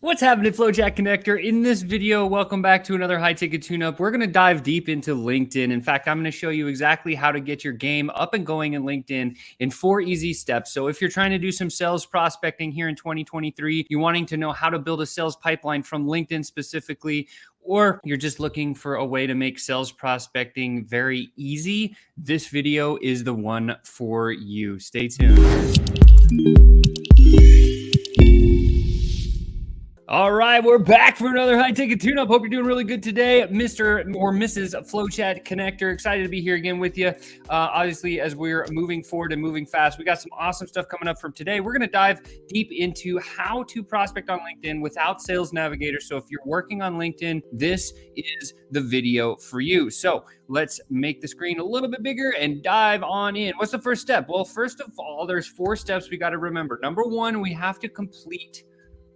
What's happening, FlowChat Connector? In this video, welcome back to another high-ticket tune-up. We're going to dive deep into LinkedIn. In fact, I'm going to show you exactly how to get your game up and going in LinkedIn in 4 easy steps. So if you're trying to do some sales prospecting here in 2023, you're wanting to know how to build a sales pipeline from LinkedIn specifically, or you're just looking for a way to make sales prospecting very easy, this video is the one for you. Stay tuned. All right, we're back for another high-ticket tune-up. Hope you're doing really good today, Mr. or Mrs. FlowChat Connector. Excited to be here again with you. Obviously, as we're moving forward and moving fast, we got some awesome stuff coming up from today. We're going to dive deep into how to prospect on LinkedIn without Sales Navigator. So if you're working on LinkedIn, this is the video for you. So let's make the screen a little bit bigger and dive on in. What's the first step? Well, first of all, there's 4 steps we got to remember. Number 1, we have to complete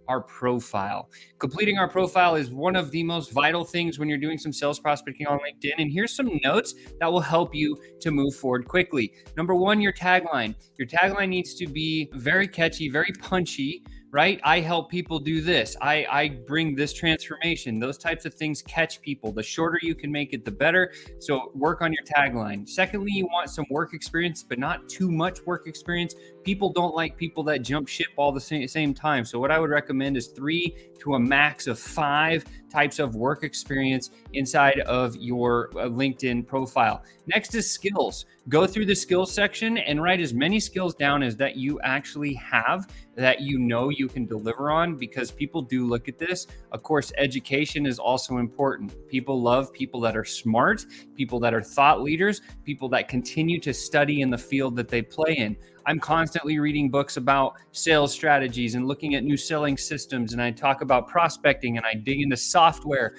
our profile. Completing our profile is one of the most vital things when you're doing some sales prospecting on LinkedIn. And here's some notes that will help you to move forward quickly. Number 1, your tagline. Your tagline needs to be very catchy, very punchy, right? I help people do this. I bring this transformation. Those types of things catch people. The shorter you can make it, the better. So work on your tagline. Secondly, you want some work experience, but not too much work experience. People don't like people that jump ship all the same time. So what I would recommend is 3 to a max of 5 types of work experience inside of your LinkedIn profile. Next is skills. Go through the skills section and write as many skills down as that you actually have that you know you can deliver on, because people do look at this. Of course, education is also important. People love people that are smart, people that are thought leaders, people that continue to study in the field that they play in. I'm constantly reading books about sales strategies and looking at new selling systems, and I talk about prospecting and I dig into software.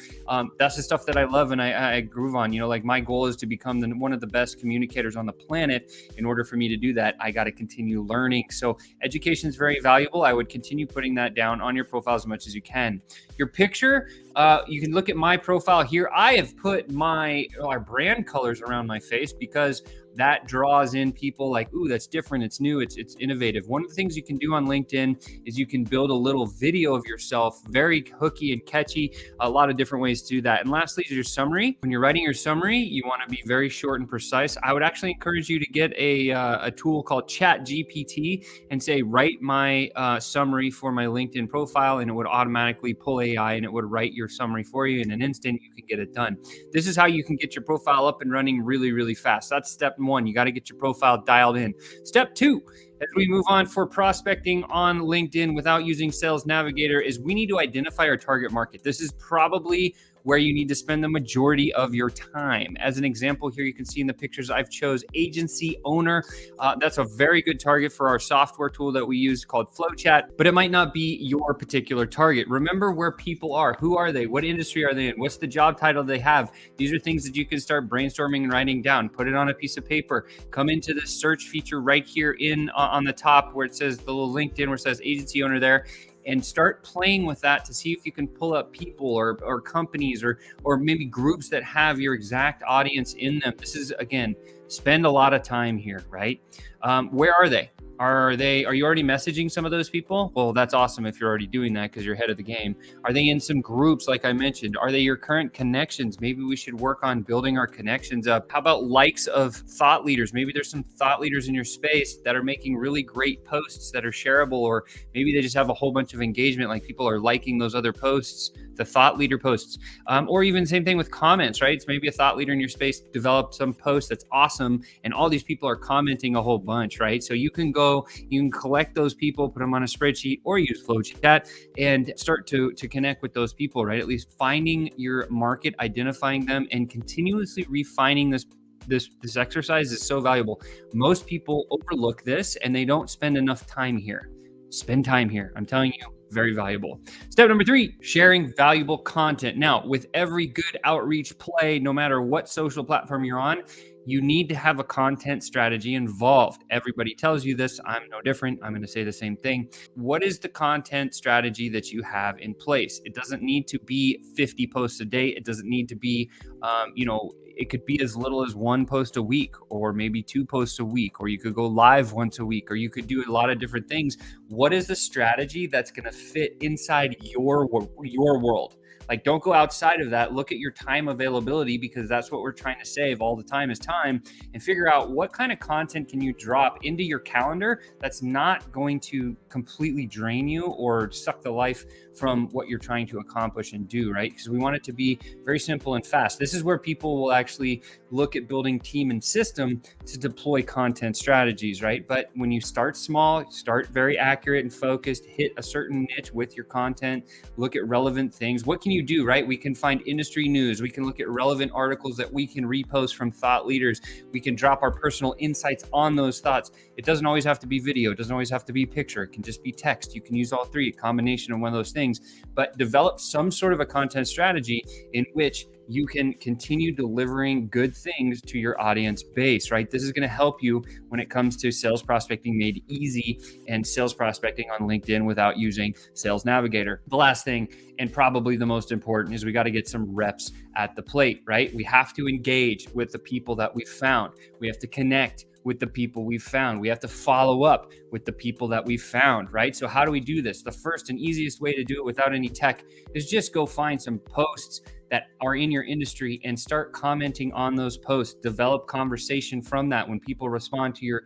That's the stuff that I love and I groove on. You know, like my goal is to become one of the best communicators on the planet. In order for me to do that, I got to continue learning. So education is very valuable. I would continue putting that down on your profile as much as you can. Your picture, you can look at my profile here. I have put our brand colors around my face because that draws in people like, ooh, that's different, it's new, it's innovative. One of the things you can do on LinkedIn is you can build a little video of yourself, very hooky and catchy, a lot of different ways to do that. And lastly is your summary. When you're writing your summary, you want to be very short and precise. I would actually encourage you to get a tool called ChatGPT and say, write my summary for my LinkedIn profile, and it would automatically pull AI and it would write your summary for you in an instant. You can get it done. This is how you can get your profile up and running really, really fast. That's step 1. You got to get your profile dialed in. Step 2, as we move on for prospecting on LinkedIn without using Sales Navigator, is we need to identify our target market. This is probably where you need to spend the majority of your time. As an example here, you can see in the pictures I've chose agency owner. That's a very good target for our software tool that we use called FlowChat, but it might not be your particular target. Remember where people are. Who are they? What industry are they in? What's the job title they have? These are things that you can start brainstorming and writing down. Put it on a piece of paper. Come into the search feature right here on the top where it says the little LinkedIn where it says agency owner there, and start playing with that to see if you can pull up people or companies or maybe groups that have your exact audience in them. This is, again, spend a lot of time here, right? Where are they? Are you already messaging some of those people? Well, that's awesome if you're already doing that because you're ahead of the game. Are they in some groups like I mentioned? Are they your current connections? Maybe we should work on building our connections up. How about likes of thought leaders? Maybe there's some thought leaders in your space that are making really great posts that are shareable, or maybe they just have a whole bunch of engagement, like people are liking those other posts, the thought leader posts, or even same thing with comments, right? It's maybe a thought leader in your space developed some post that's awesome and all these people are commenting a whole bunch, right? So you can collect those people, put them on a spreadsheet or use FlowChat and start to connect with those people, right? At least finding your market, identifying them, and continuously refining this exercise is so valuable. Most people overlook this and they don't spend enough time here. Spend time here. I'm telling you, very valuable. Step number 3, sharing valuable content. Now, with every good outreach play, no matter what social platform you're on, you need to have a content strategy involved. Everybody tells you this. I'm no different. I'm going to say the same thing. What is the content strategy that you have in place? It doesn't need to be 50 posts a day. It doesn't need to be, it could be as little as 1 post a week, or maybe 2 posts a week, or you could go live once a week, or you could do a lot of different things. What is the strategy that's going to fit inside your world? Like, don't go outside of that. Look at your time availability, because that's what we're trying to save all the time is time, and figure out what kind of content can you drop into your calendar that's not going to completely drain you or suck the life from what you're trying to accomplish and do, right? Because we want it to be very simple and fast. This is where people will actually look at building team and system to deploy content strategies, right? But when you start small, start very accurate and focused, hit a certain niche with your content, look at relevant things. What can you do, right? We can find industry news. We can look at relevant articles that we can repost from thought leaders. We can drop our personal insights on those thoughts. It doesn't always have to be video. It doesn't always have to be picture. It can just be text. You can use all three, a combination of one of those things, but develop some sort of a content strategy in which you can continue delivering good things to your audience base, right? This is going to help you when it comes to sales prospecting made easy and sales prospecting on LinkedIn without using Sales Navigator. The last thing, and probably the most important, is we got to get some reps at the plate, right? We have to engage with the people that we've found. We have to connect with the people we've found. We have to follow up with the people that we've found, right? So how do we do this? The first and easiest way to do it without any tech is just go find some posts that are in your industry and start commenting on those posts. Develop conversation from that. When people respond to your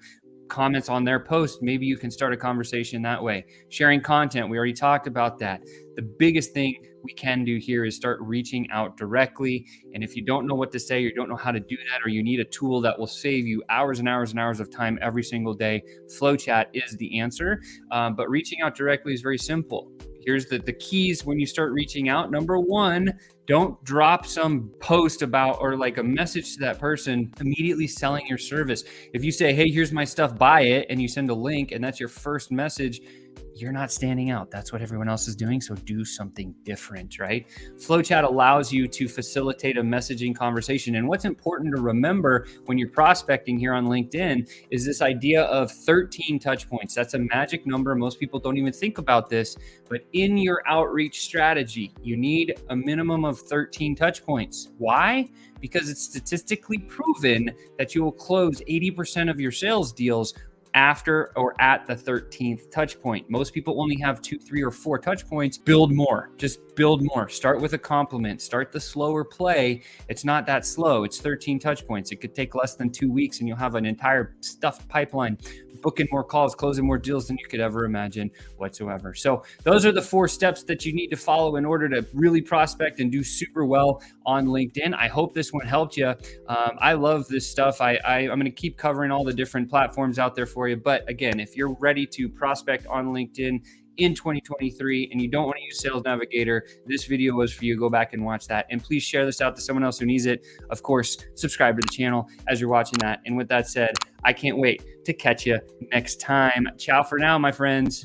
comments on their post, maybe you can start a conversation that way. Sharing content, we already talked about that. The biggest thing we can do here is start reaching out directly. And if you don't know what to say, or you don't know how to do that, or you need a tool that will save you hours and hours and hours of time every single day, FlowChat is the answer. But reaching out directly is very simple. Here's the keys when you start reaching out. Number one, don't drop some post about, or like a message to that person immediately selling your service. If you say, hey, here's my stuff, buy it, and you send a link, and that's your first message, you're not standing out. That's what everyone else is doing. So do something different, right? FlowChat allows you to facilitate a messaging conversation. And what's important to remember when you're prospecting here on LinkedIn is this idea of 13 touch points. That's a magic number. Most people don't even think about this, but in your outreach strategy, you need a minimum of 13 touch points. Why? Because it's statistically proven that you will close 80% of your sales deals after or at the 13th touch point. Most people only have 2, 3, or 4 touch points. Build more. Just build more. Start with a compliment. Start the slower play. It's not that slow. It's 13 touch points. It could take less than 2 weeks and you'll have an entire stuffed pipeline, booking more calls, closing more deals than you could ever imagine whatsoever. So those are the 4 steps that you need to follow in order to really prospect and do super well on LinkedIn. I hope this one helped you. I love this stuff. I'm going to keep covering all the different platforms out there for you. But again, if you're ready to prospect on LinkedIn in 2023 and you don't want to use Sales Navigator, this video was for you. Go back and watch that. And please share this out to someone else who needs it. Of course, subscribe to the channel as you're watching that. And with that said, I can't wait to catch you next time. Ciao for now, my friends.